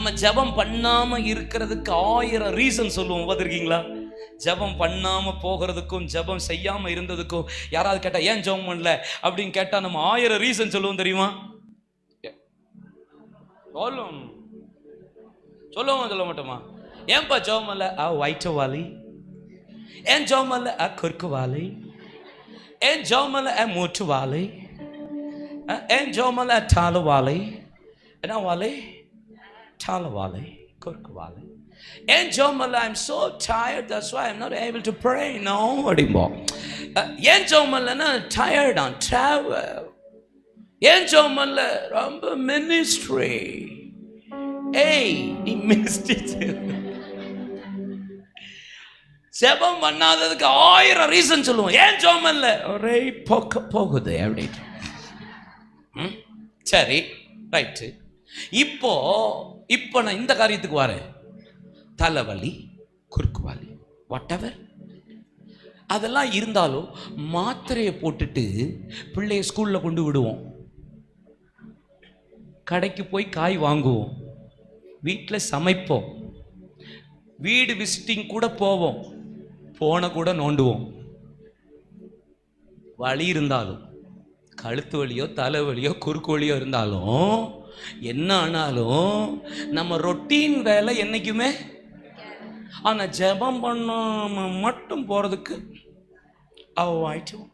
நம்ம ஜெபம் பண்ணாம இருக்கிறதுக்கு 1000 ரீசன் சொல்லுவோம். பார்த்துருக்கீங்களா? ஜெபம் பண்ணாம போகிறதுக்கும் ஜெபம் செய்யாம இருந்ததுக்கும் யாராவது கேட்டா ஏன் ஜெபம் பண்ணல அப்படின்னு கேட்டா நம்ம 1000 ரீசன் சொல்லுவோம். தெரியுமா? சொல்லுவோம் சொல்ல மாட்டோமா? ஏன்பா ஜெபம் பண்ணல? வயிற்று வாலி. ஏன் ஜெபம் பண்ணல? குறுக்கு வாலி. ஏன் ஜெபம் பண்ணல? மூட்டு வாலி. ஏன் ஜெபம் பண்ணல? டாலு வாலி. என்ன வாலி? டாலு வாலி, குறுக்கு வாலி. ஏன் ஜெபம் பண்ணல? I'm so tired, that's why I'm not able to pray. No அப்படிம்போ. ஏன் ஜெபம் பண்ணலன்னா டயர்டா, travel. ஏன் ஜெபம் பண்ணல? ரொம்ப மினிஸ்ட்ரி. ஏய், நீ மினிஸ்ட்ரி ஜெபம் பண்ணாததுக்கு 1000 ரீசன் சொல்லுவோம். ஏன் ஜெபம் பண்ணல? ஒரே போகுது அப்படின்ட்டு. சரி, ரைட்டு. இப்போ நான் இந்த காரியத்துக்கு வரேன். தலைவலி, குறுக்கு வலி, வாட் எவர் அதெல்லாம் இருந்தாலும் மாத்திரையை போட்டுட்டு பிள்ளைய ஸ்கூலில் கொண்டு விடுவோம், கடைக்கு போய் காய் வாங்குவோம், வீட்டில் சமைப்போம், வீடு விசிட்டிங் கூட போவோம், போனை கூட நோண்டுவோம். வலி இருந்தாலும், கழுத்து வலியோ தலைவலியோ குறுக்கு வலியோ இருந்தாலும், என்ன ஆனாலும் நம்ம ரொட்டீன் வேலை என்னைக்குமே. ஆனால் ஜெபம் பண்ணாம மட்டும் போகிறதுக்கு அவாய்டும்.